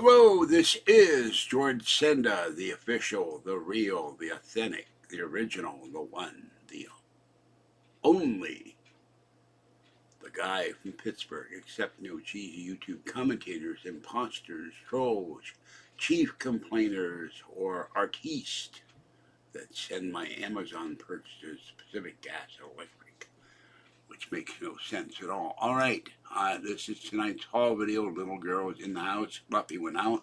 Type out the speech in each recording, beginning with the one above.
Hello, this is George Senda, the official, the real, the authentic, the original, the one, the only, the guy from Pittsburgh, except no cheesy YouTube commentators, imposters, trolls, chief complainers, or artistes that send my Amazon purchases Pacific Gas and Electric, which makes no sense at all. All right, this is tonight's haul video. Little girl is in the house. Fluffy went out.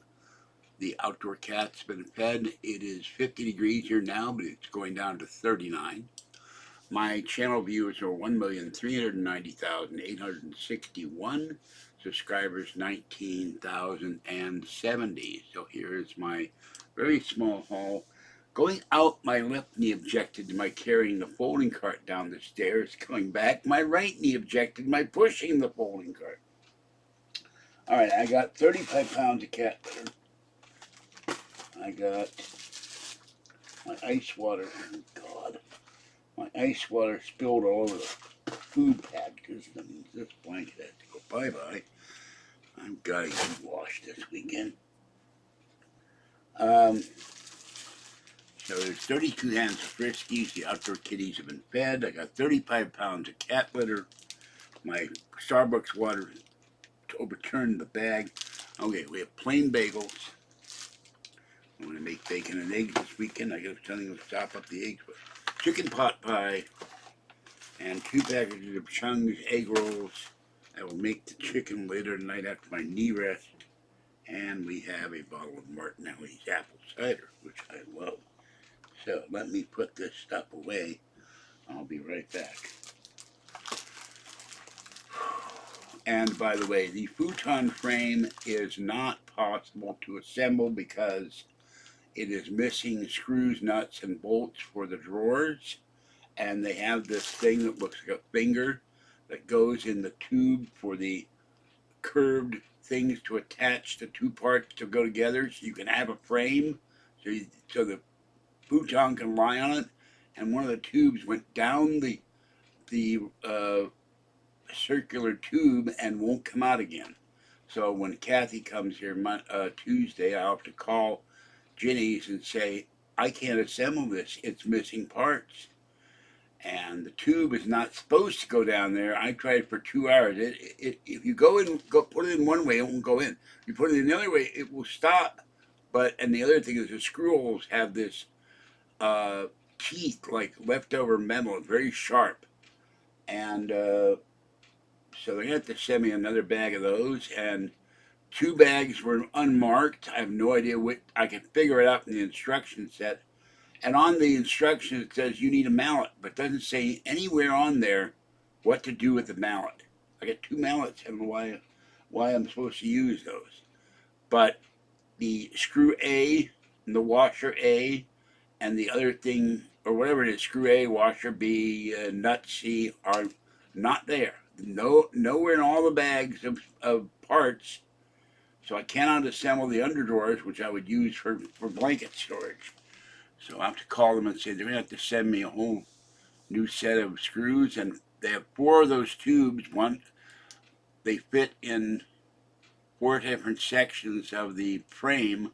The outdoor cat's been fed. It is 50 degrees here now, but it's going down to 39. My channel viewers are 1,390,861. Subscribers 19,070. So here's my very small haul. Going out, my left knee objected to my carrying the folding cart down the stairs. Coming back, my right knee objected to my pushing the folding cart. All right, I got 35 pounds of cat litter. I got my ice water. Oh God, my ice water spilled all over the food packagers. That means this blanket has to go bye-bye. I've got to get washed this weekend. So there's 32 hands of Friskies. The outdoor kitties have been fed. I got 35 pounds of cat litter. My Starbucks water overturned the bag. Okay, we have plain bagels. I'm going to make bacon and eggs this weekend. I got something to chop up the eggs with. Chicken pot pie and 2 packages of Chung's egg rolls. I will make the chicken later tonight after my knee rest. And we have a bottle of Martinelli's apple cider, which I love. So let me put this stuff away. I'll be right back. And by the way, the futon frame is not possible to assemble because it is missing screws, nuts, and bolts for the drawers. And they have this thing that looks like a finger that goes in the tube for the curved things to attach the two parts to go together so you can have a frame so the futon can lie on it. And one of the tubes went down the circular tube and won't come out again. So when Kathy comes here Tuesday, I'll have to call Ginny's and say, I can't assemble this, it's missing parts. And the tube is not supposed to go down there. I tried for 2 hours. If you put it in one way, it won't go in. If you put it in the other way, it will stop. And the other thing is the screw holes have this teeth like leftover metal, very sharp. And so they're going to have to send me another bag of those. And 2 bags were unmarked. I have no idea what. I can figure it out in the instruction set. And on the instructions it says you need a mallet, but doesn't say anywhere on there what to do with the mallet. I got 2 mallets. I don't know why I'm supposed to use those. But the screw A and the washer A and the other thing, or whatever it is, screw A, washer B, nut C, are not there. Nowhere in all the bags of parts. So I cannot assemble the underdrawers, which I would use for blanket storage. So I have to call them and say they're going to have to send me a whole new set of screws. And they have 4 of those tubes. They fit in 4 different sections of the frame.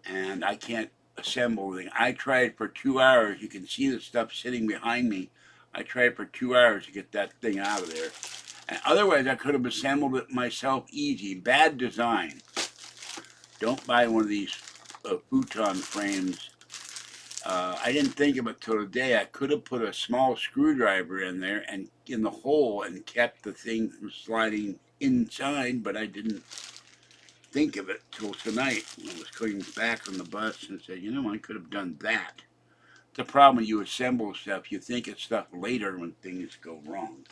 And I can't assemble everything. I tried for 2 hours. You can see the stuff sitting behind me. I tried for 2 hours to get that thing out of there. And otherwise, I could have assembled it myself easy. Bad design. Don't buy one of these futon frames. I didn't think of it till today. I could have put a small screwdriver in there and in the hole and kept the thing from sliding inside, but I didn't think of it till tonight. I was coming back on the bus and said, I could have done that. The problem when you assemble stuff, you think of stuff later when things go wrong.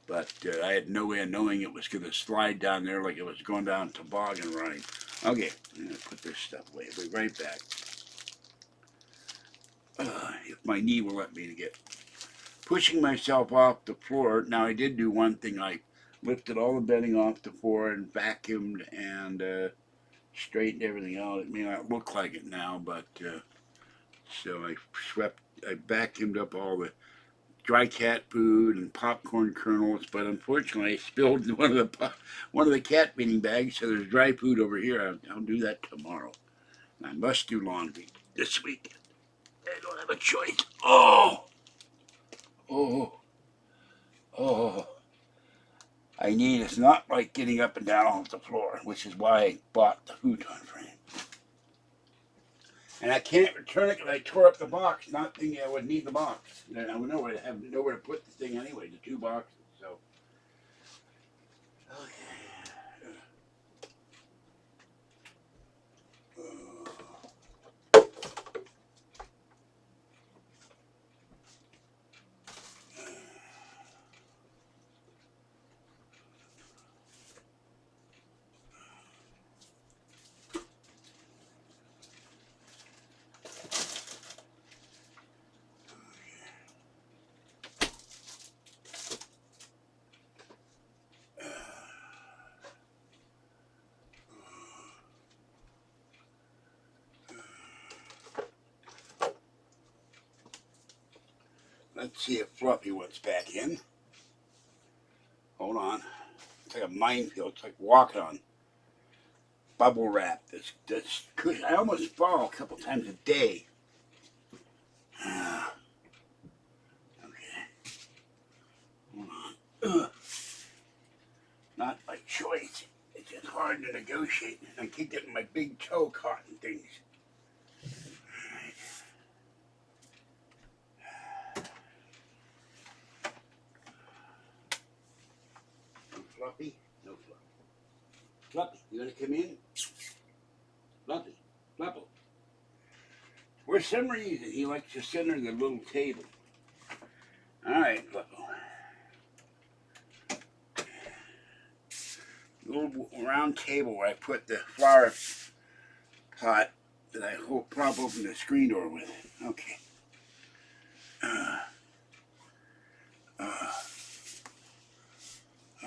But I had no way of knowing it was going to slide down there like it was going down a toboggan ride. Okay, I'm going to put this stuff away. I'll be right back. If my knee will let me to get pushing myself off the floor. Now I did do one thing. I lifted all the bedding off the floor and vacuumed and straightened everything out. It may not look like it now, but so I vacuumed up all the dry cat food and popcorn kernels, but unfortunately I spilled one of the cat feeding bags, so there's dry food over here. I'll do that tomorrow. I must do laundry this week. I don't have a choice. Oh, oh, oh. It's not like getting up and down off the floor, which is why I bought the futon frame. And I can't return it because I tore up the box, not thinking I would need the box. And I would know I have nowhere to put the thing anyway, the two boxes. So, okay. Let's see if Fluffy wants back in. Hold on. It's like a minefield. It's like walking on bubble wrap. I almost fall a couple times a day. Okay. Hold on. Not by choice. It's just hard to negotiate. I keep getting my big toe caught in things. Fluffy? No Fluffy. Fluffy, you gonna come in? Fluffy. Fluffy. For some reason, he likes to sit under the little table. Alright, Fluffy. Little round table where I put the flower pot that I prop open the screen door with. Okay.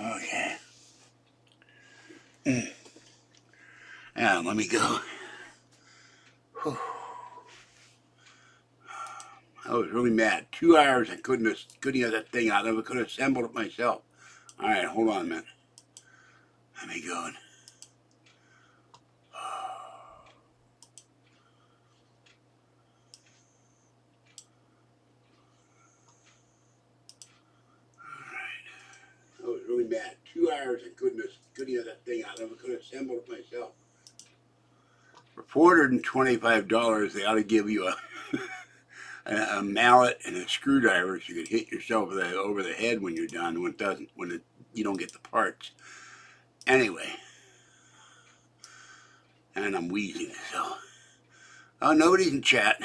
Okay. Now, let me go. Whew. I was really mad. 2 hours I couldn't get that thing out. I could have assembled it myself. Alright, hold on a minute. Let me go. I was really mad. 2 hours I couldn't get that thing out. I could have assembled it myself. For $425, they ought to give you a mallet and a screwdriver so you could hit yourself over the head when you're done. You don't get the parts. Anyway, and I'm wheezing, so nobody's in chat,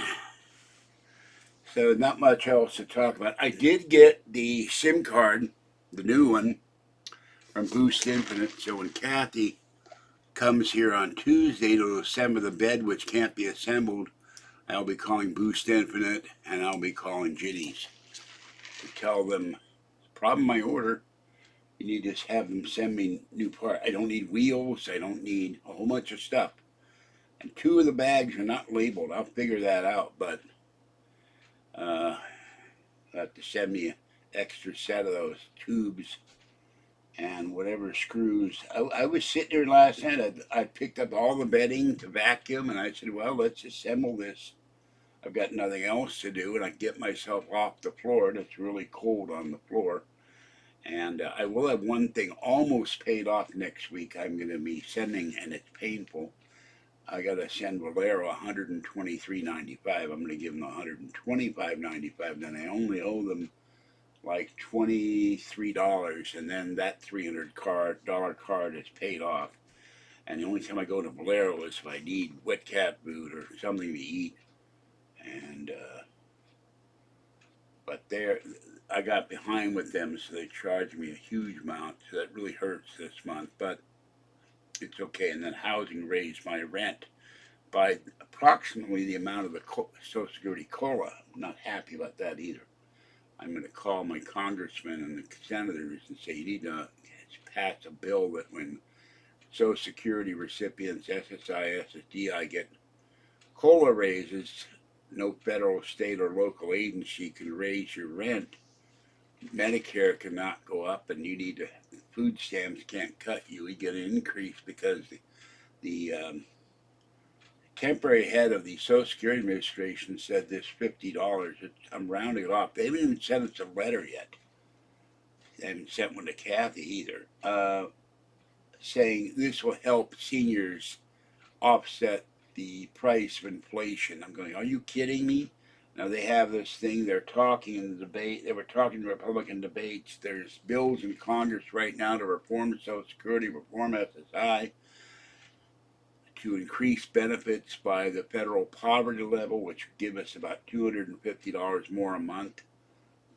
so not much else to talk about. I did get the SIM card, the new one from Boost Infinite. So when Kathy comes here on Tuesday to assemble the bed, which can't be assembled, I'll be calling Boost Infinite and I'll be calling Ginny's to tell them, problem my order. You need to have them send me new parts. I don't need wheels. I don't need a whole bunch of stuff. And 2 of the bags are not labeled. I'll figure that out, but they'll have to send me an extra set of those tubes and whatever screws. I was sitting there last night. I picked up all the bedding to vacuum, and I said, well, let's assemble this. I've got nothing else to do, and I get myself off the floor. It's really cold on the floor. And I will have one thing almost paid off next week. I'm going to be sending, and it's painful. I got to send Valero $123.95. I'm going to give them $125.95. Then I only owe them like $23, and then that $300 card is paid off. And the only time I go to Valero is if I need wet cat food or something to eat. And but I got behind with them, so they charged me a huge amount. So that really hurts this month, but it's okay. And then housing raised my rent by approximately the amount of the Social Security COLA. I'm not happy about that either. I'm going to call my congressman and the senators and say, you need to pass a bill that when Social Security recipients, SSI, SSDI, get COLA raises, no federal, state, or local agency can raise your rent Medicare cannot go up, and you need to. Food stamps can't cut you. We get an increase because the temporary head of the Social Security Administration said this $50. I'm rounding it off. They haven't even sent us a letter yet. They haven't sent one to Kathy either, saying this will help seniors offset the price of inflation. I'm going, are you kidding me? Now they have this thing, they're talking in the debate, they were talking in Republican debates. There's bills in Congress right now to reform Social Security, reform SSI, to increase benefits by the federal poverty level, which would give us about $250 more a month.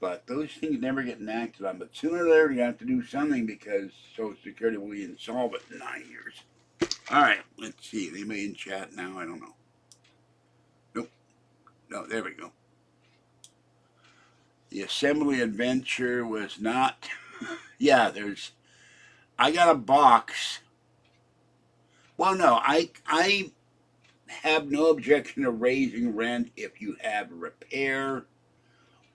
But those things never get enacted on. But sooner or later, you have to do something because Social Security will be insolvent in 9 years. All right, let's see. Anybody in chat now? I don't know. Nope. No, there we go. The assembly adventure was not. Yeah, I got a box. Well, no, I have no objection to raising rent if you have a repair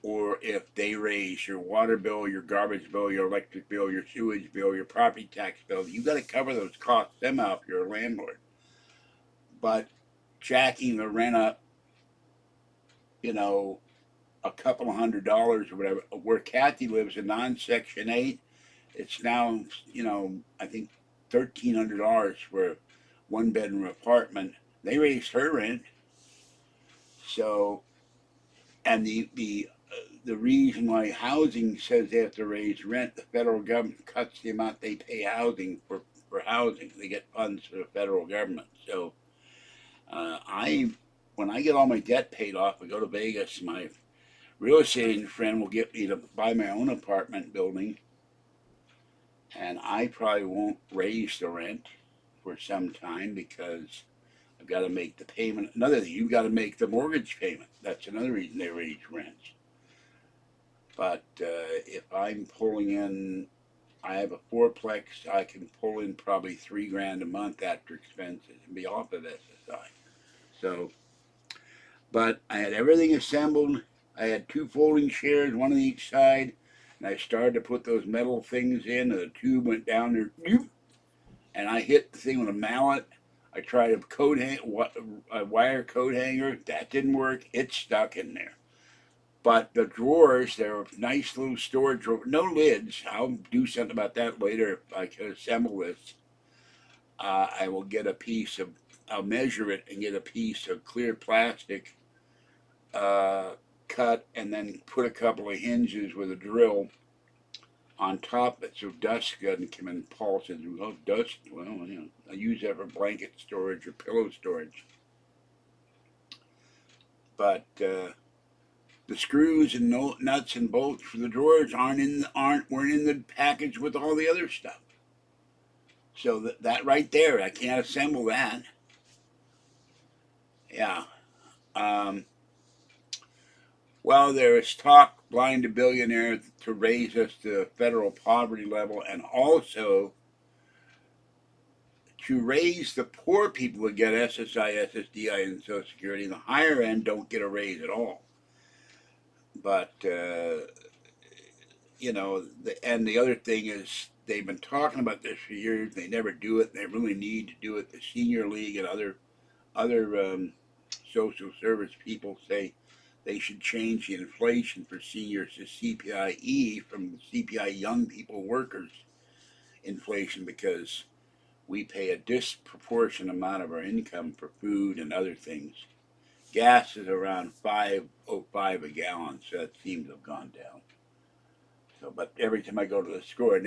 or if they raise your water bill, your garbage bill, your electric bill, your sewage bill, your property tax bill. You got to cover those costs somehow if you're a landlord. But jacking the rent up, a couple of $100s or whatever, where Kathy lives in non-Section 8, it's now, I think $1,300 for a one-bedroom apartment. They raised her rent. So, and the reason why housing says they have to raise rent, the federal government cuts the amount they pay housing for housing. They get funds from the federal government. So when I get all my debt paid off, I go to Vegas. My real estate agent friend will get me to buy my own apartment building, and I probably won't raise the rent for some time because I've got to make the payment. Another thing, you've got to make the mortgage payment. That's another reason they raise rents. But if I'm pulling in, I have a fourplex, I can pull in probably $3,000 a month after expenses and be off of SSI. So, but I had everything assembled. I had 2 folding chairs, one on each side, and I started to put those metal things in, and the tube went down there, and I hit the thing with a mallet. I tried a wire coat hanger. That didn't work. It stuck in there. But the drawers, they're nice little storage drawers, no lids. I'll do something about that later if I can assemble this. I will get I'll measure it and get a piece of clear plastic cut and then put a couple of hinges with a drill on top of it so dust doesn't come in. Paul says, oh, dust, well, I use that for blanket storage or pillow storage. But the screws and nuts and bolts for the drawers weren't in the package with all the other stuff. So that right there, I can't assemble that. Yeah. Well, there is talk, blind to billionaire, to raise us to the federal poverty level, and also to raise the poor people that get SSI, SSDI, and Social Security. The higher end don't get a raise at all. But and the other thing is they've been talking about this for years. They never do it. They really need to do it. The Senior League and other social service people say they should change the inflation for seniors to CPIE from CPI young people workers inflation because we pay a disproportionate amount of our income for food and other things. Gas is around $5.05 a gallon, so that seems to have gone down. So, but every time I go to the store, and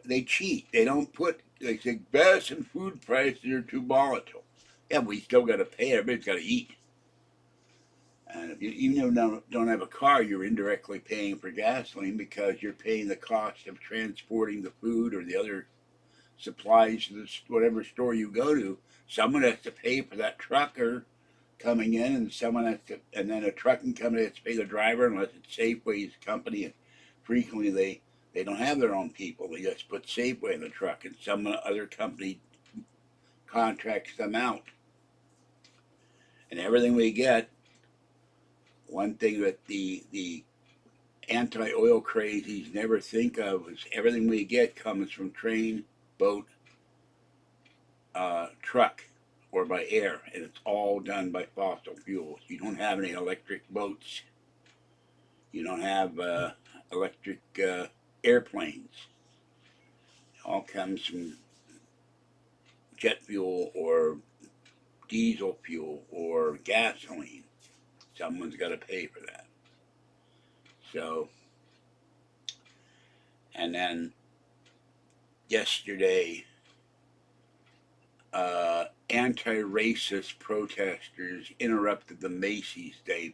they cheat. They say gas and food prices are too volatile. Yeah, we still got to pay. Everybody's got to eat. And if even if you don't have a car, you're indirectly paying for gasoline because you're paying the cost of transporting the food or the other supplies to whatever store you go to. Someone has to pay for that trucker coming in, and then a trucking company has to pay the driver unless it's Safeway's company. And frequently they don't have their own people. They just put Safeway in the truck, and some other company contracts them out. And everything we get, one thing that the anti-oil crazies never think of is everything we get comes from train, boat, truck, or by air, and it's all done by fossil fuels. You don't have any electric boats. You don't have electric airplanes. It all comes from jet fuel or diesel fuel or gasoline. Someone's got to pay for that. So, and then yesterday, anti-racist protesters interrupted the Macy's Day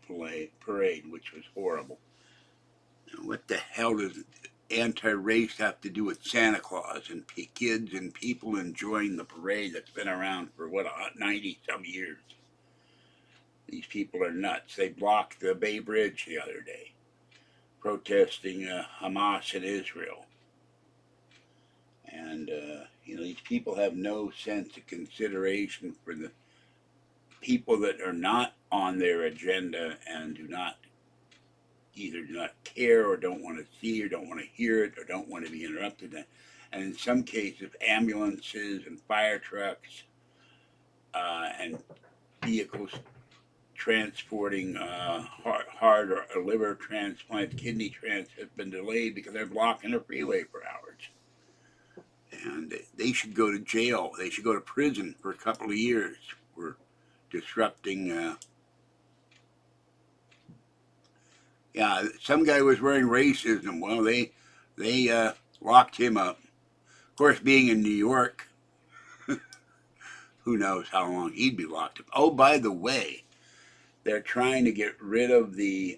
parade, which was horrible. Now, what the hell does anti-race have to do with Santa Claus and kids and people enjoying the parade that's been around for 90 some years? These people are nuts. They blocked the Bay Bridge the other day, protesting Hamas in Israel. And, these people have no sense of consideration for the people that are not on their agenda and do not care or don't want to see or don't want to hear it or don't want to be interrupted. And in some cases, ambulances and fire trucks and vehicles transporting heart or liver transplants, kidney transplants have been delayed because they're blocking the freeway for hours. And they should go to jail. They should go to prison for a couple of years for disrupting. Some guy was wearing racism. Well, they locked him up. Of course, being in New York, who knows how long he'd be locked up. Oh, by the way, they're trying to get rid of the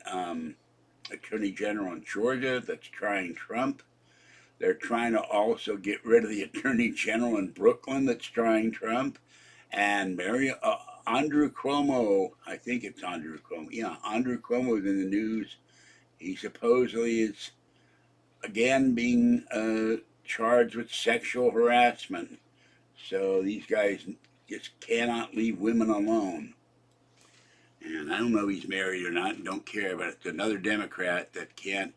Attorney General in Georgia that's trying Trump. They're trying to also get rid of the Attorney General in Brooklyn that's trying Trump. And Andrew Cuomo, I think it's Andrew Cuomo. Yeah, Andrew Cuomo is in the news. He supposedly is again being charged with sexual harassment. So these guys just cannot leave women alone. And I don't know if he's married or not and don't care, but it's another Democrat that can't,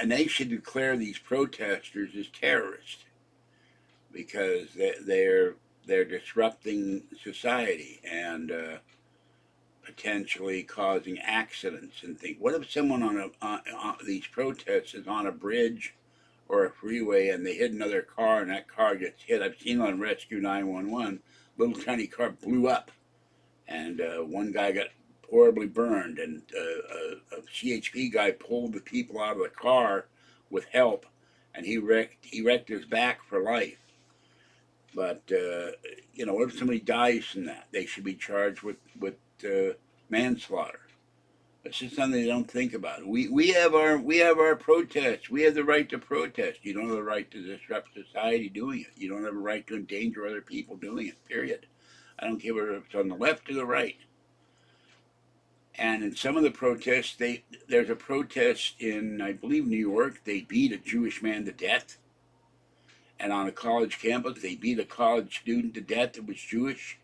and they should declare these protesters as terrorists because they're disrupting society and potentially causing accidents and things. What if someone on these protests is on a bridge or a freeway and they hit another car and that car gets hit? I've seen on Rescue 911, little tiny car blew up and one guy got horribly burned, and a CHP guy pulled the people out of the car with help, and he wrecked his back for life. But what if somebody dies from that? They should be charged with manslaughter. It's just something they don't think about. We have our protests. We have the right to protest. You don't have the right to disrupt society doing it. You don't have a right to endanger other people doing it. Period. I don't care whether it's on the left or the right. And in some of the protests, there's a protest in, I believe, New York. They beat a Jewish man to death. And on a college campus, they beat a college student to death that was Jewish.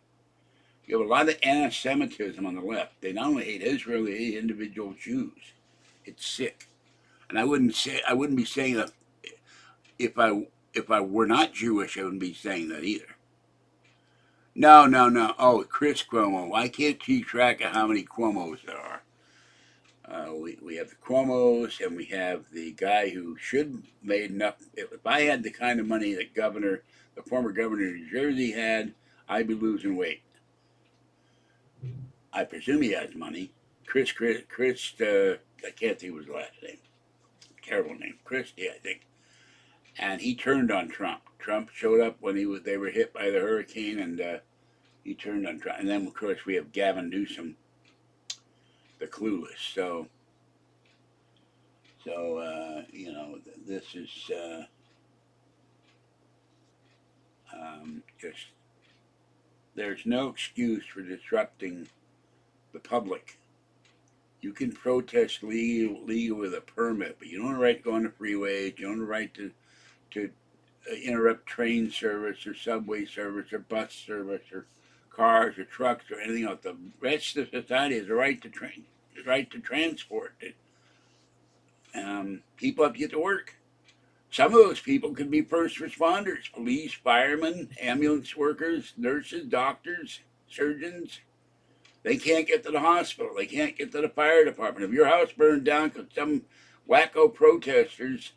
You have a lot of anti-Semitism on the left. They not only hate Israel, they hate individual Jews. It's sick. And I wouldn't be saying that if I were not Jewish, I wouldn't be saying that either. No. Oh, Chris Cuomo. I can't keep track of how many Cuomos there are. We have the Cuomos, and we have the guy who should made enough. If I had the kind of money that the former governor of New Jersey had, I'd be losing weight. I presume he has money. Chris, I can't think of his last name. Terrible name. Christie, I think. And he turned on Trump. Trump showed up when they were hit by the hurricane, and he turned on Trump. And then, of course, we have Gavin Newsom, the clueless. So this is just, there's no excuse for disrupting the public. You can protest legal with a permit, but you don't have the right to go on the freeways. You don't have the right to interrupt train service or subway service or bus service or cars or trucks or anything else. The rest of society has a right to right to transport. People have to get to work. Some of those people could be first responders, police, firemen, ambulance workers, nurses, doctors, surgeons. They can't get to the hospital. They can't get to the fire department. If your house burned down because some wacko protesters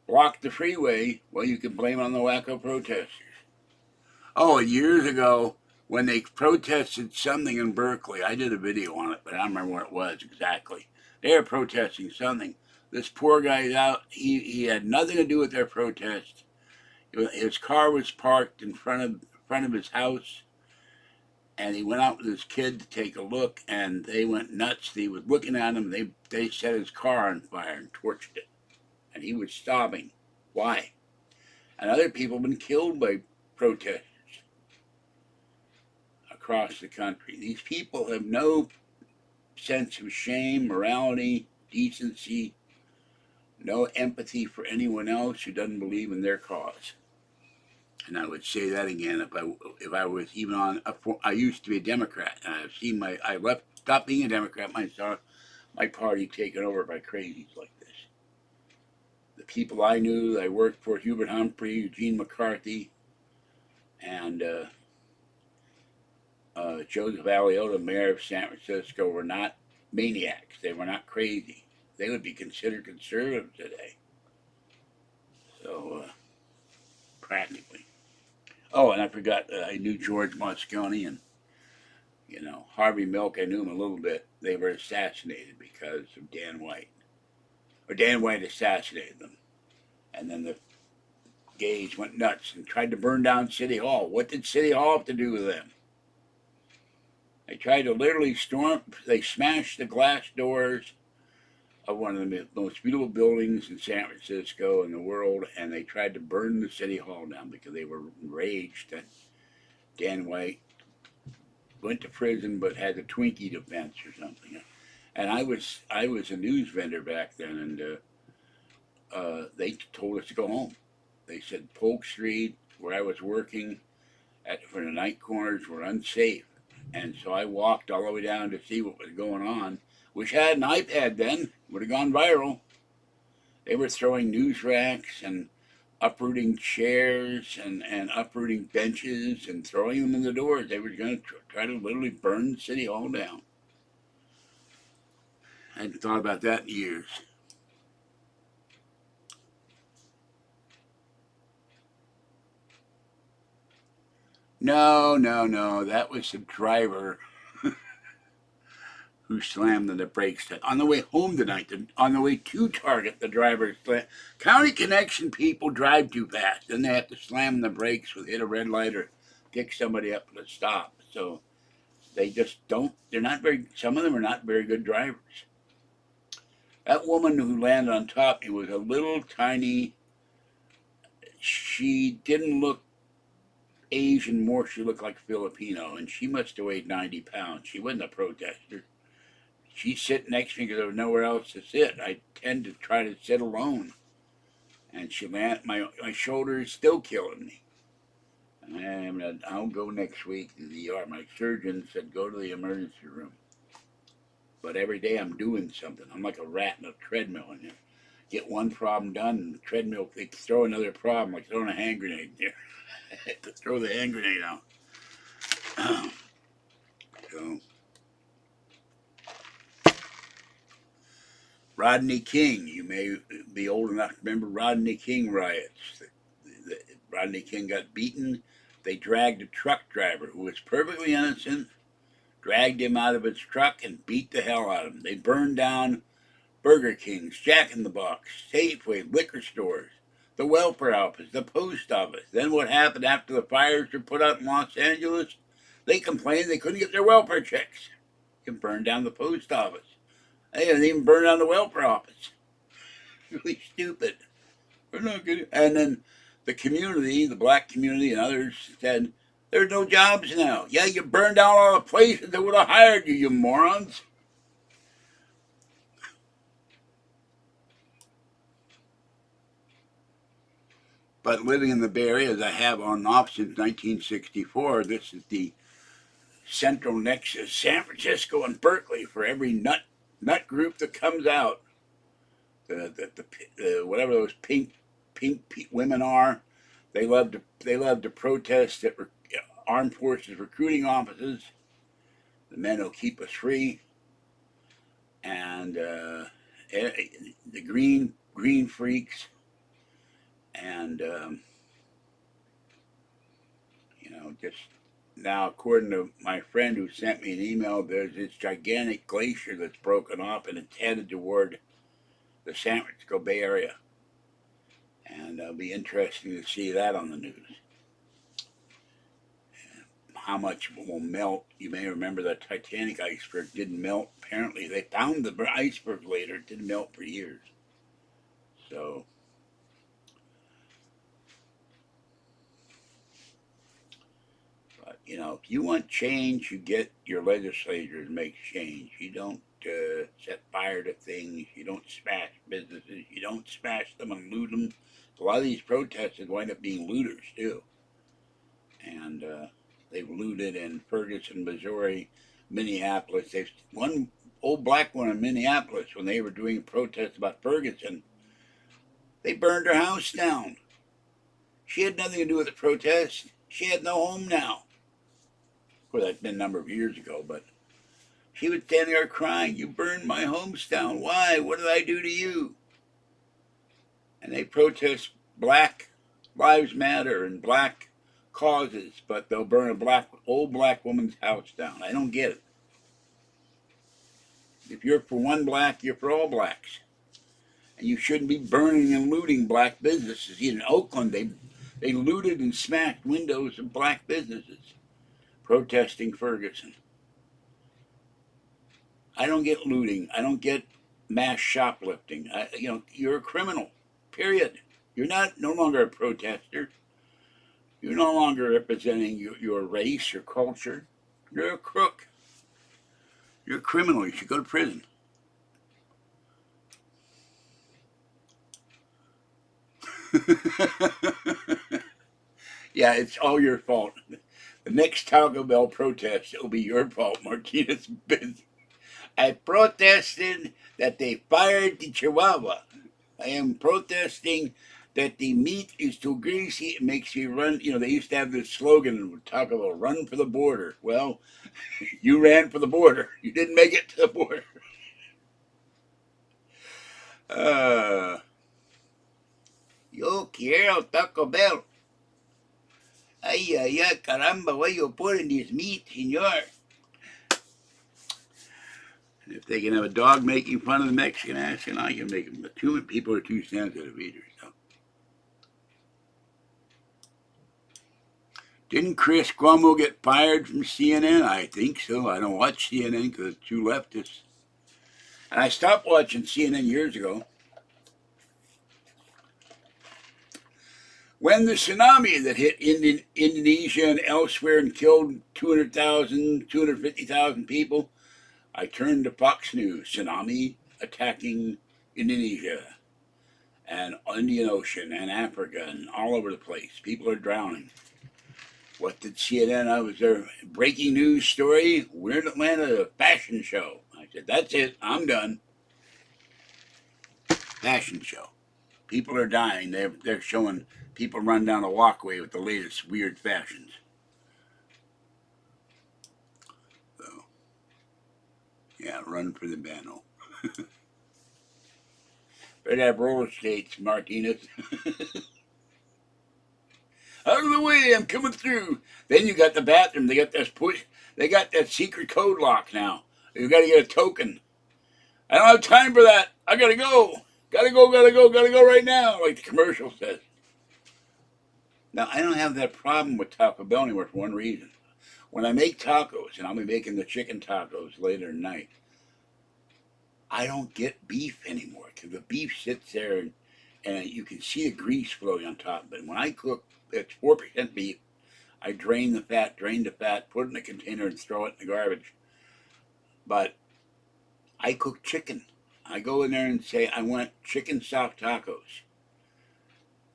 blocked the freeway, well, you can blame it on the wacko protesters. Oh, years ago, when they protested something in Berkeley, I did a video on it, but I don't remember what it was exactly. They were protesting something. This poor guy's out. He had nothing to do with their protest. His car was parked in front of his house, and he went out with his kid to take a look, and they went nuts. He was looking at him. They set his car on fire and torched it, and he was sobbing. Why? And other people have been killed by protesters across the country. These people have no sense of shame, morality, decency, no empathy for anyone else who doesn't believe in their cause. And I would say that again if I was even on. I used to be a Democrat, and I've seen stopped being a Democrat. I saw my party taken over by crazies like this. The people I knew that I worked for, Hubert Humphrey, Eugene McCarthy, and Joseph Alioto, mayor of San Francisco, were not maniacs. They were not crazy. They would be considered conservative today. So, practically. Oh, and I forgot, I knew George Moscone and, Harvey Milk. I knew him a little bit. They were assassinated because of Dan White. Or Dan White assassinated them. And then the gays went nuts and tried to burn down City Hall. What did City Hall have to do with them? They tried to literally they smashed the glass doors of one of the most beautiful buildings in San Francisco in the world, and they tried to burn the City Hall down because they were enraged that Dan White went to prison but had the Twinkie defense or something. And I was a news vendor back then, and they told us to go home. They said Polk Street, where I was working, for the night corners, were unsafe. And so I walked all the way down to see what was going on. Wish I had an iPad then. Would have gone viral. They were throwing news racks and uprooting chairs and uprooting benches and throwing them in the doors. They were going to try to literally burn the City Hall down. I hadn't thought about that in years. No. That was the driver who slammed on the brakes. On the way home tonight, on the way to Target, the driver slammed. County Connection people drive too fast. Then they have to slam the brakes hit a red light or pick somebody up at a stop. So they just don't, some of them are not very good drivers. That woman who landed on top of me was a little tiny, she didn't look Asian more, she looked like Filipino, and she must have weighed 90 pounds. She wasn't a protester. She's sitting next to me because there was nowhere else to sit. I tend to try to sit alone. And she landed, my shoulder is still killing me. And I'll go next week to the ER. My surgeon said go to the emergency room. But every day I'm doing something. I'm like a rat in a treadmill in there. Get one problem done, and the treadmill, they throw another problem, like throwing a hand grenade there. To throw the hand grenade out. So, Rodney King, you may be old enough to remember Rodney King riots. Rodney King got beaten. They dragged a truck driver who was perfectly innocent, dragged him out of his truck and beat the hell out of him. They burned down Burger Kings, Jack in the Box, Safeway, liquor stores, the welfare office, the post office. Then what happened after the fires were put out in Los Angeles? They complained they couldn't get their welfare checks. You burned down the post office. They didn't even burn down the welfare office. Really stupid. We're not good. And then the community, the black community and others said, there's no jobs now. Yeah, you burned down all the places that would have hired you, you morons. But living in the Bay Area, as I have on and off since 1964, this is the central nexus, San Francisco and Berkeley, for every nut nut group that comes out, the whatever those pink women are, they love to protest at armed forces recruiting offices. The men will keep us free, and the green freaks, and just now, according to my friend who sent me an email, there's this gigantic glacier that's broken off and it's headed toward the San Francisco Bay Area. And it'll be interesting to see that on the news. How much will melt? You may remember that Titanic iceberg didn't melt. Apparently, they found the iceberg later. It didn't melt for years. So, but if you want change, you get your legislators to make change. You don't set fire to things. You don't smash businesses. You don't smash them and loot them. A lot of these protesters wind up being looters too, and they've looted in Ferguson, Missouri, Minneapolis. They've one old black one in Minneapolis, when they were doing a protest about Ferguson, they burned her house down. She had nothing to do with the protest. She had no home now. Of course, that's been a number of years ago, but she was standing there crying, "You burned my homes down. Why? What did I do to you?" And they protest Black Lives Matter and black causes, but they'll burn a old black woman's house down. I don't get it. If you're for one black, you're for all blacks. And you shouldn't be burning and looting black businesses. In Oakland, they looted and smashed windows of black businesses protesting Ferguson. I don't get looting. I don't get mass shoplifting. You're a criminal, period. You're no longer a protester. You're no longer representing your race, your culture. You're a crook. You're a criminal. You should go to prison. Yeah, it's all your fault. The next Taco Bell protest, it'll be your fault, Martinez. I protested that they fired the Chihuahua. I am protesting that the meat is too greasy. It makes you run. They used to have this slogan, Taco Bell, "Run for the border." Well, you ran for the border. You didn't make it to the border. Yo quiero Taco Bell. Ay, ay, ay, caramba, why you putting this meat, senor? And if they can have a dog making fun of the Mexican accent, I can make them. But too many people are too sensitive either. So. Didn't Chris Cuomo get fired from CNN? I think so. I don't watch CNN because it's too leftist. And I stopped watching CNN years ago. When the tsunami that hit Indonesia and elsewhere and killed 200,000, 250,000 people, I turned to Fox News. Tsunami attacking Indonesia and Indian Ocean and Africa and all over the place. People are drowning. What did CNN? I was there. Breaking news story. We're in Atlanta, a fashion show. I said, that's it. I'm done. Fashion show. People are dying. They're showing people run down a walkway with the latest weird fashions. So, yeah, run for the banner. Better have roller skates, Martinez. Out of the way, I'm coming through. Then you got the bathroom. They got this push. They got that secret code lock now. You got to get a token. I don't have time for that. I gotta go. Gotta go right now, like the commercial says. Now, I don't have that problem with Taco Bell anymore for one reason. When I make tacos, and I'll be making the chicken tacos later tonight, I don't get beef anymore because the beef sits there and you can see the grease flowing on top of it. When I cook, it's 4% beef. I drain the fat, put it in a container and throw it in the garbage. But I cook chicken. I go in there and say, I want chicken soft tacos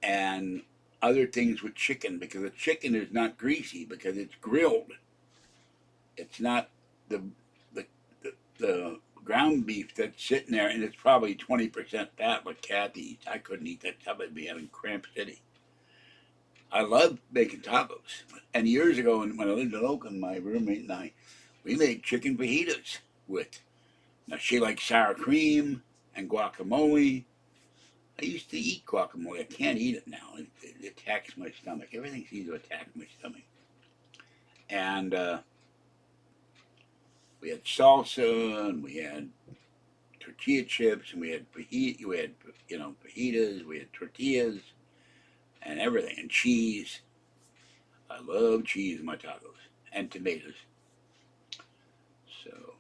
and other things with chicken, because the chicken is not greasy because it's grilled. It's not the ground beef that's sitting there, and it's probably 20% fat like Kathy eats. I couldn't eat that stuff. I'd be in Cramp City. I love making tacos. And years ago, when I lived in Oakland, my roommate and I, we made chicken fajitas with. Now, she likes sour cream and guacamole. I used to eat guacamole. I can't eat it now. It attacks my stomach. Everything seems to attack my stomach. And we had salsa, and we had tortilla chips, and we had fajitas, we had tortillas, and everything, and cheese. I love cheese in my tacos, and tomatoes. So,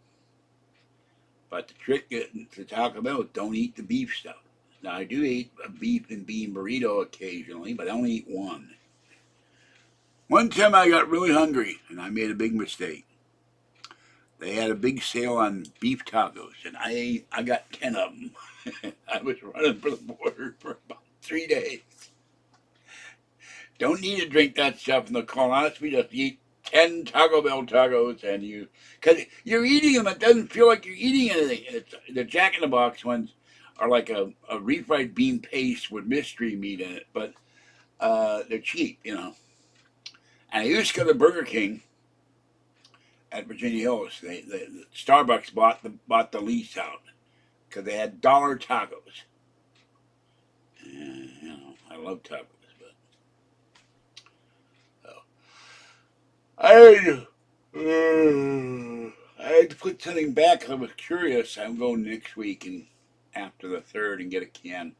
but the trick to Taco Bell is don't eat the beef stuff. Now, I do eat a beef and bean burrito occasionally, but I only eat one. One time I got really hungry, and I made a big mistake. They had a big sale on beef tacos, and I got 10 of them. I was running for the border for about 3 days. Don't need to drink that stuff in the colonoscopy. Just eat 10 Taco Bell tacos, and because you're eating them, it doesn't feel like you're eating anything. The Jack in the Box ones are like a refried bean paste with mystery meat in it, but they're cheap, And I used to go to Burger King at Virginia Hills. The Starbucks bought the lease out because they had dollar tacos. And, I love tacos, but I had to put something back. I was curious. I'm going next week and after the 3rd and get a can.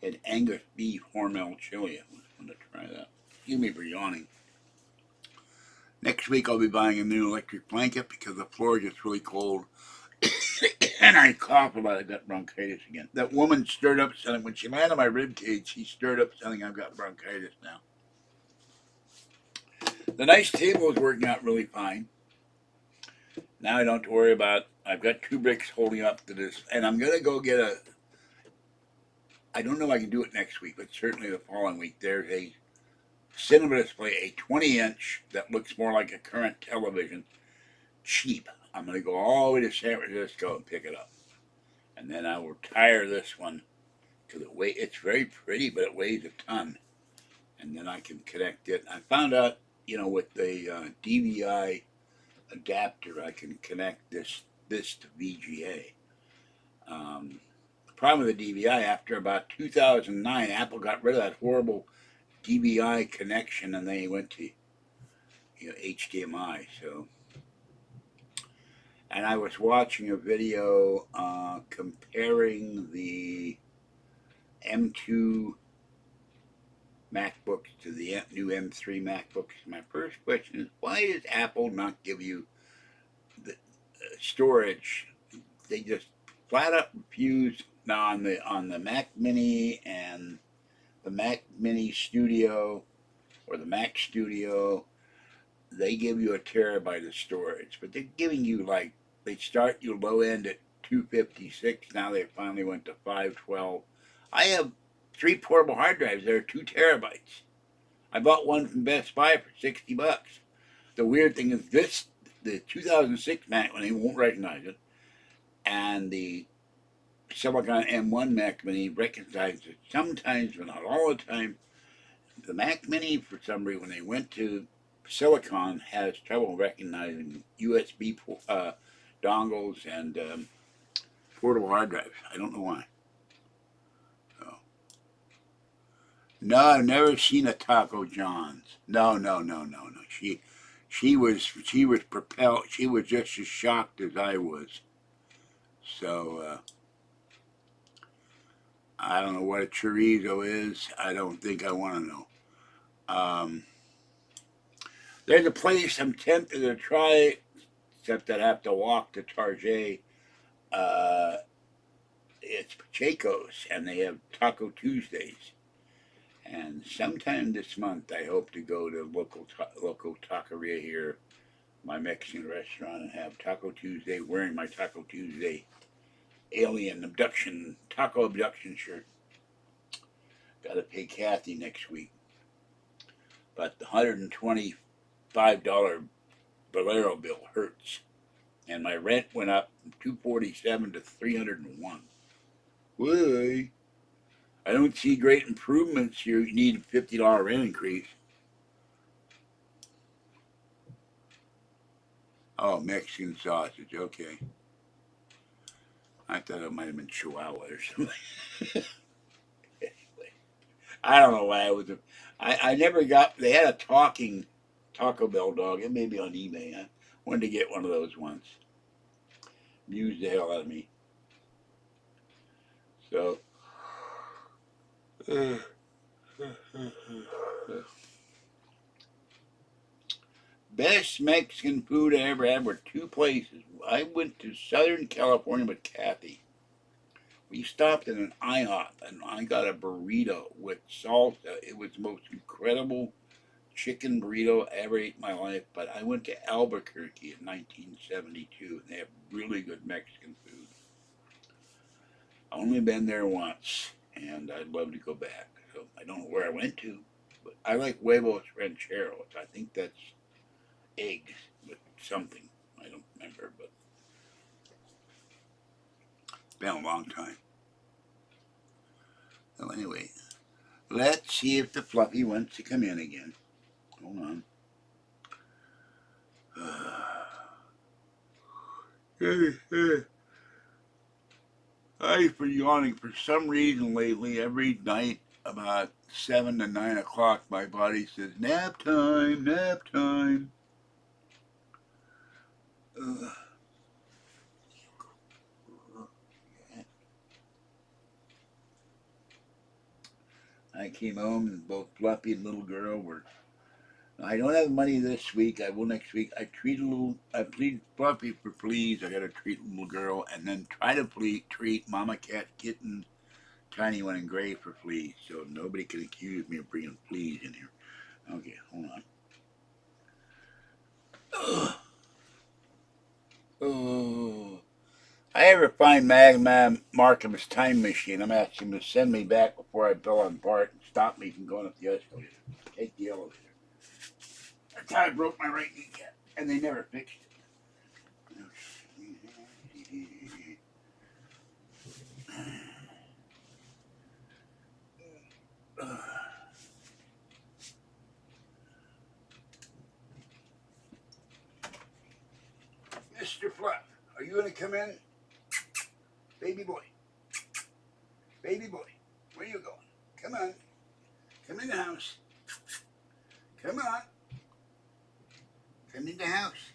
Had Angus beef Hormel chili. I want to try that. Excuse me for yawning. Next week I'll be buying a new electric blanket because the floor gets really cold. And I cough about it. I got bronchitis again. That woman stirred up something. When she landed on my rib cage, she stirred up something. I've got bronchitis now. The nice table is working out really fine. Now I don't have to worry about. I've got 2 bricks holding up to this, and I'm gonna go get a. I don't know if I can do it next week, but certainly the following week. There's a cinema display, a 20-inch that looks more like a current television, cheap. I'm gonna go all the way to San Francisco and pick it up, and then I will tire this one because it's very pretty, but it weighs a ton, and then I can connect it. I found out, with the DVI adapter, I can connect this to VGA. The problem with the DVI, after about 2009, Apple got rid of that horrible DVI connection, and they went to HDMI. So, and I was watching a video comparing the M2 MacBooks to the new M3 MacBooks. My first question is, why does Apple not give you the storage? They just flat out refuse. Now on the Mac Mini and the Mac Mini Studio or the Mac Studio, they give you a terabyte of storage, but they're giving you they start you low end at 256. Now they finally went to 512. I have 3 portable hard drives. They're 2 terabytes. I bought one from Best Buy for $60. The weird thing is the 2006 Mac Mini won't recognize it, and the Silicon M1 Mac Mini recognizes it sometimes, but not all the time. The Mac Mini, for some reason, when they went to Silicon, has trouble recognizing USB dongles and portable hard drives. I don't know why. So. No, I've never seen a Taco John's. No. She was propelled. She was just as shocked as I was. So I don't know what a chorizo is. I don't think I want to know. There's a place I'm tempted to try, except I'd have to walk to Target. It's Pacheco's, and they have Taco Tuesdays. And sometime this month, I hope to go to local taqueria here, my Mexican restaurant, and have Taco Tuesday, wearing my Taco Tuesday alien taco abduction shirt. Got to pay Kathy next week. But the $125 Bolero bill hurts. And my rent went up from 247 to 301. Why? I don't see great improvements. You need a $50 rent increase. Oh, Mexican sausage. Okay. I thought it might have been Chihuahua or something. I don't know why I was. I never got. They had a talking Taco Bell dog. It may be on eBay. I wanted to get one of those once. Amused the hell out of me. So. Best Mexican food I ever had were two places. I went to Southern California with Kathy. We stopped at an IHOP and I got a burrito with salsa. It was the most incredible chicken burrito I ever ate in my life. But I went to Albuquerque in 1972 and they have really good Mexican food. I've only been there once and I'd love to go back. So I don't know where I went to, but I like huevos rancheros. I think that's eggs with something. I don't remember, but it's been a long time. So anyway, let's see if the Fluffy wants to come in again. Hold on. I've been yawning for some reason lately. Every night about 7 to 9 o'clock, my body says, nap time, nap time. I came home and both Fluffy and little girl were. I don't have money this week. I will next week. I plead Fluffy for fleas. I got to treat little girl, and then try to treat Mama Cat, Kitten, Tiny One, and Gray for fleas. So nobody can accuse me of bringing fleas in here. Okay, hold on. Oh, I ever find Markham's time machine, I'm asking him to send me back before I fell apart and stop me from going up the escalator. Take the elevator. That's how I broke my right kneecap, and they never fixed it. Mr. Fluff, are you going to come in? Baby boy. Baby boy, where you going? Come on. Come in the house. Come on. Come in the house.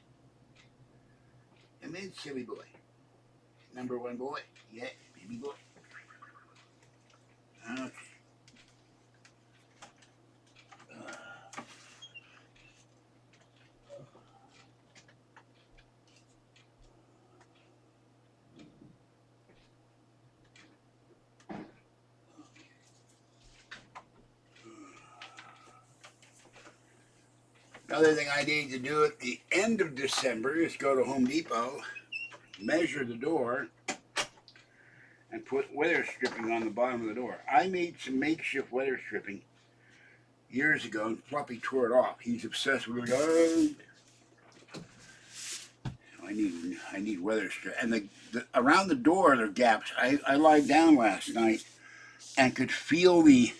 Come in, silly boy. Number one boy. Yeah, baby boy. Okay. Another thing I need to do at the end of December is go to Home Depot, measure the door, and put weather stripping on the bottom of the door. I made some makeshift weather stripping years ago, and Fluffy tore it off. He's obsessed with it. I need weather strip. And around the door there are gaps. I lied down last night and could feel the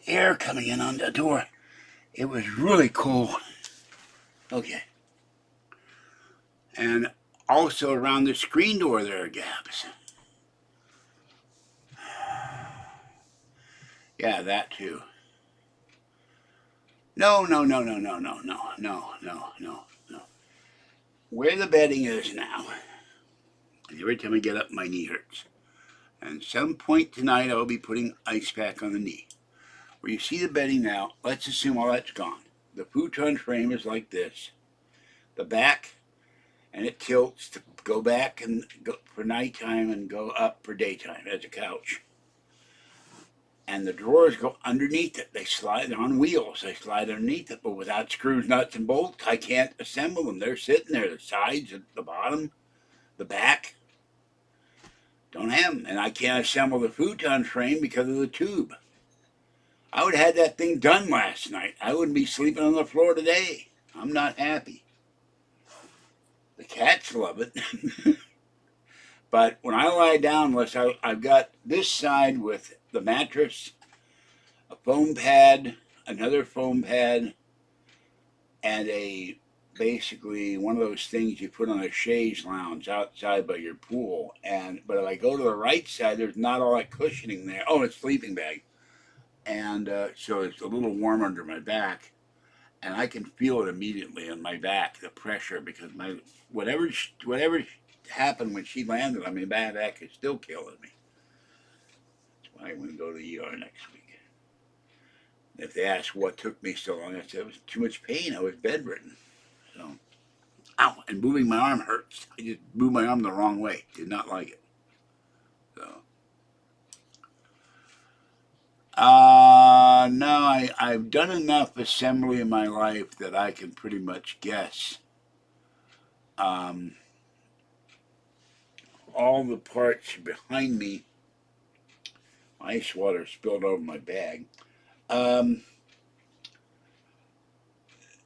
air coming in on the door. It was really cold. Okay. And also around the screen door there are gaps. Yeah, that too. No. Where the bedding is now, every time I get up, my knee hurts. And at some point tonight, I'll be putting ice pack on the knee. Where you see the bedding now, let's assume all that's gone. The futon frame is like this. The back, and it tilts to go back and go for nighttime and go up for daytime as a couch. And the drawers go underneath it. They slide on wheels. They slide underneath it, but without screws, nuts, and bolts, I can't assemble them. They're sitting there. The sides, the bottom, the back. Don't have them. And I can't assemble the futon frame because of the tube. I would have had that thing done last night. I wouldn't be sleeping on the floor today. I'm not happy. The Cats love it. But when I lie down, I've got this side with the mattress, a foam pad, another foam pad, and a basically one of those things you put on a chaise lounge outside by your pool. And but if I go to the right side, there's not all that cushioning there. Oh, it's a sleeping bag, and so it's a little warm under my back, and I can feel it immediately in my back, the pressure, because my whatever happened when she landed on me, my back is still killing me. That's why I'm going to go to the ER next week. If they ask what took me so long, I said it was too much pain. I was bedridden. So, ow, and moving my arm hurts. I just moved my arm the wrong way. Did not like it. So, no, I've done enough assembly in my life that I can pretty much guess um, all the parts behind me. Ice water spilled over my bag. Um,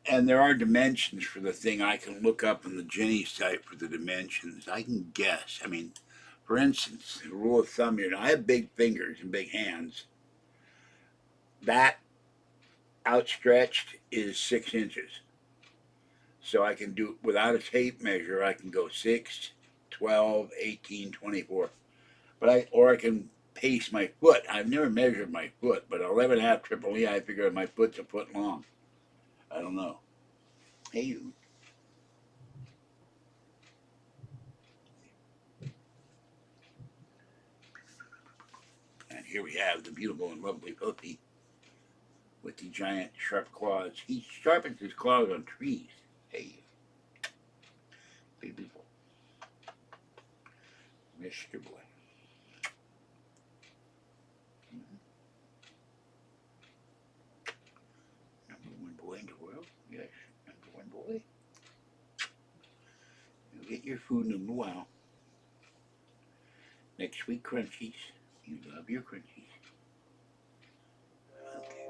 and there are dimensions for the thing. I can look up on the Jenny site for the dimensions. I can guess. I mean, for instance, a rule of thumb here, I have big fingers and big hands. That outstretched is 6 inches. So I can do, without a tape measure, I can go 6, 12, 18, 24. Or I can pace my foot. I've never measured my foot, but 11.5 triple E, I figure my foot's a foot long. I don't know. Hey, you. And here we have the beautiful and lovely puppy with the giant sharp claws. He sharpens his claws on trees. Hey, beautiful. Mr. Boy. Number one boy in the world. Yes, number one boy. You'll get your food in a little while. Next week, crunchies. You love your crunchies. Okay.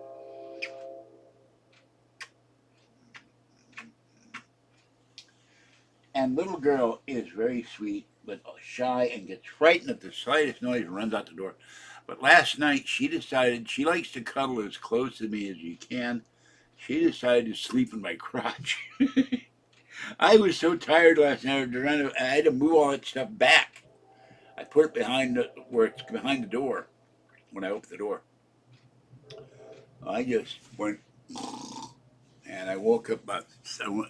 And little girl is very sweet, but shy and gets frightened at the slightest noise and runs out the door. But last night she decided she likes to cuddle as close to me as you can. She decided to sleep in my crotch. I was so tired last night. I had to move all that stuff back. I put it behind where it's behind the door when I opened the door. I just went, and I woke up I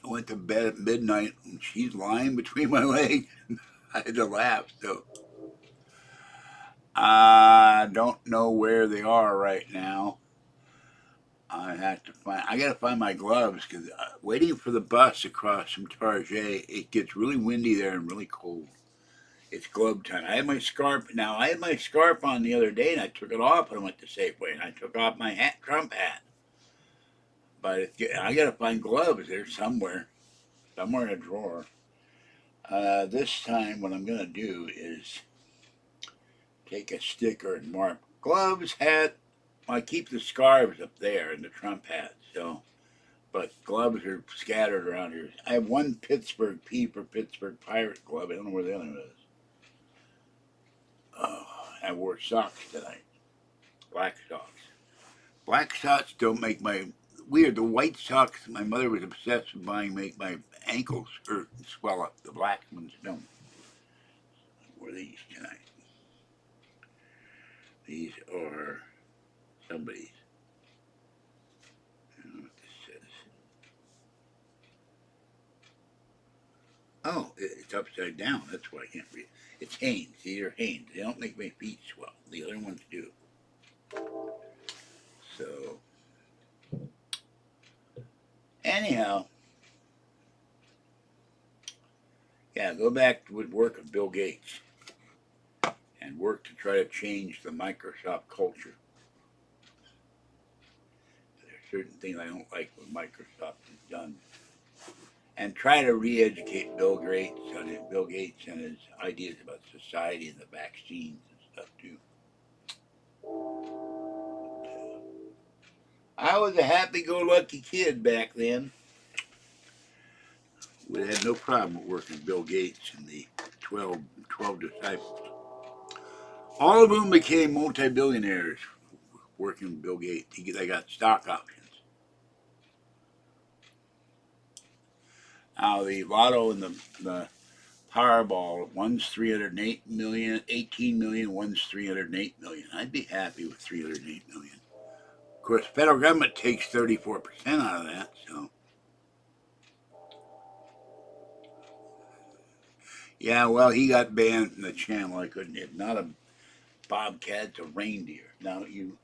went to bed at midnight, and she's lying between my legs. I had to laugh. So I don't know where they are right now. I gotta find my gloves because waiting for the bus across from Target, it gets really windy there and really cold. It's glove time. I had my scarf. Now I had my scarf on the other day, and I took it off when I went to Safeway, and I took off my Trump hat. But I gotta find gloves. There somewhere in a drawer. This time, what I'm gonna do is take a sticker and mark gloves, hat. I keep the scarves up there and the Trump hat. So, but gloves are scattered around here. I have one Pittsburgh P for Pittsburgh Pirate glove. I don't know where the other one is. I wore socks tonight. Black socks. Black socks don't make my weird. The white socks my mother was obsessed with buying make my ankles swell up. The black ones don't. I wore these tonight. These are somebody's. I don't know what this says. Oh, it's upside down. That's why I can't read. It's Hanes. These are Hanes. They don't make my feet swell. The other ones do. So, anyhow, yeah, go back to the work of Bill Gates and work to try to change the Microsoft culture. There are certain things I don't like what Microsoft has done. And try to re-educate Bill Gates and his ideas about society and the vaccines and stuff too. I was a happy-go-lucky kid back then. would have had no problem with working Bill Gates and the 12 disciples. All of whom became multi-billionaires working with Bill Gates. They got stock options. Now the lotto and the Powerball, one's 308 million, 18 million, one's 308 million. I'd be happy with 308 million. Of course, the federal government takes 34% out of that, so. Yeah, well, he got banned from the channel. I couldn't. It's not a bobcat, it's a reindeer. Now, you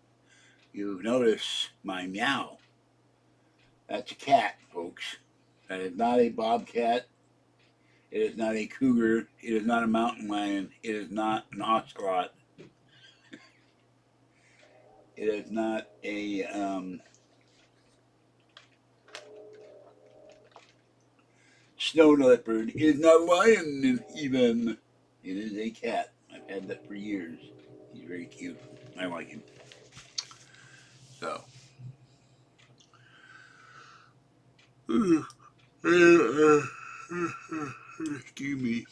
notice my meow. That's a cat, folks. That is not a bobcat. It is not a cougar. It is not a mountain lion. It is not an ocelot. It is not a snow leopard. It is not a lion even. It is a cat. I've had that for years. He's very cute. I like him. So. Excuse me.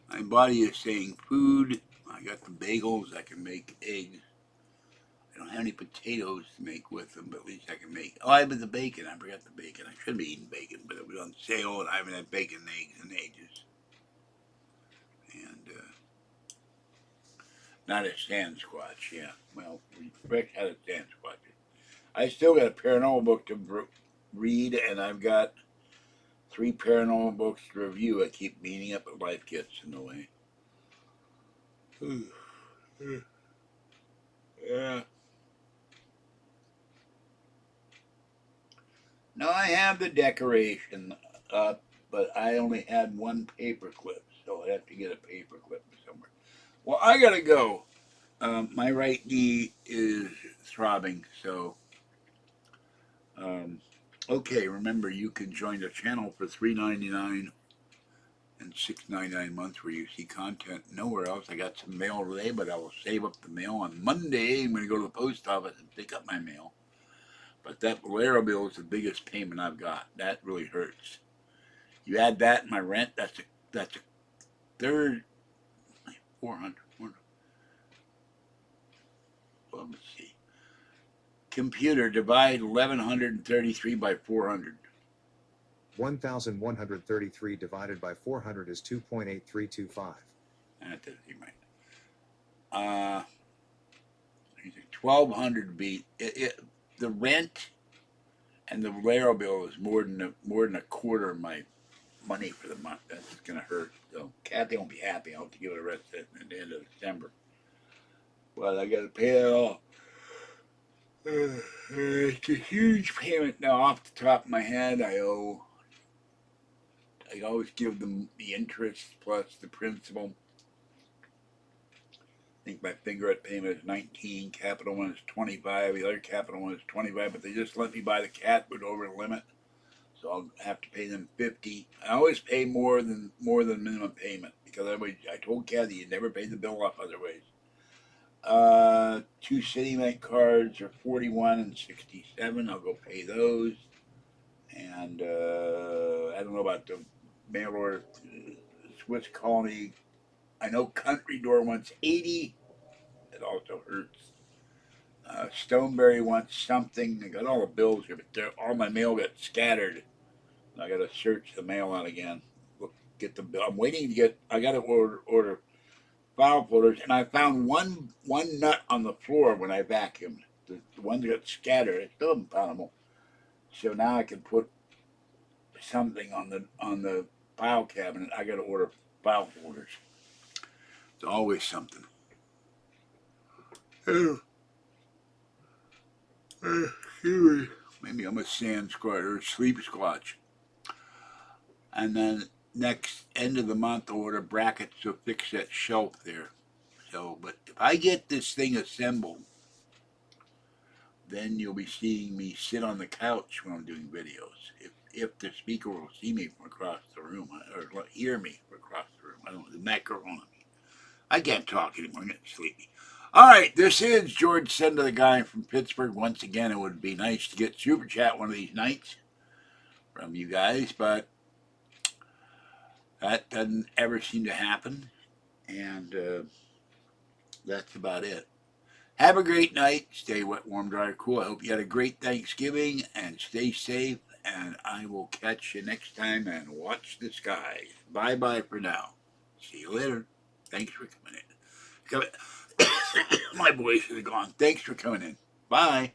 My body is saying food. I got the bagels. I can make eggs. I don't have any potatoes to make with them, but at least I can make. Oh, I have the bacon. I forgot the bacon. I should be eating bacon, but it was on sale, and I haven't had bacon and eggs in ages. And not a Sasquatch, yeah. Well, fresh out of Sasquatch. I still got a paranormal book to read, and I've got 3 paranormal books to review. I keep meeting up, but life gets in the way. Yeah. Now I have the decoration up, but I only had 1 paper clip, so I have to get a paper clip somewhere. Well, I gotta go. My right knee is throbbing, so okay. Remember, you can join the channel for $3.99 and $6.99 a month, where you see content nowhere else. I got some mail today, but I will save up the mail on Monday. I'm going to go to the post office and pick up my mail. But that Bolero bill is the biggest payment I've got. That really hurts. You add that and my rent, that's a third, 400. Well, let's see. Computer, divide 1133 by 400. 1,133 divided by 400 is 2.8325. That doesn't seem right. 1,200 be the rent and the Bolero bill is more than a quarter of my money for the month. That's gonna hurt. So Kathy won't be happy. I'll have to give her the rest of it at the end of December. But I gotta pay it all. It's a huge payment now. Off the top of my head, I always give them the interest plus the principal. I think my Fingerette payment is 19, Capital One is 25, the other Capital One is 25, but they just let me buy the cat with over the limit, so I'll have to pay them 50. I always pay more than minimum payment, because I told Kathy you never pay the bill off other ways. 2 Citibank cards are 41 and 67. I'll go pay those, and I don't know about the mail order. Swiss Colony. I know Country Door wants 80. It also hurts. Stoneberry wants something. I got all the bills here, but all my mail got scattered. I got to search the mail out again. Get the bill. I'm waiting to get. I got to order file folders, and I found one nut on the floor when I vacuumed. The ones that got scattered, I still haven't found them. So now I can put something on the file cabinet. I got to order file folders. It's always something. Maybe I'm a sand squatch or a sleep squatch. And then next end of the month, I'll order brackets to fix that shelf there. So, but if I get this thing assembled, then you'll be seeing me sit on the couch when I'm doing videos. If the speaker will see me from across the room, or hear me from across the room. I don't know, the macaron on me. I can't talk anymore. I'm getting sleepy. All right, this is George Senda, the guy from Pittsburgh. Once again, it would be nice to get Super Chat one of these nights. from you guys, but that doesn't ever seem to happen. And that's about it. Have a great night. Stay wet, warm, dry, cool. I hope you had a great Thanksgiving and stay safe. And I will catch you next time and watch the skies. Bye bye for now. See you later. Thanks for coming in. My voice is gone. Thanks for coming in. Bye.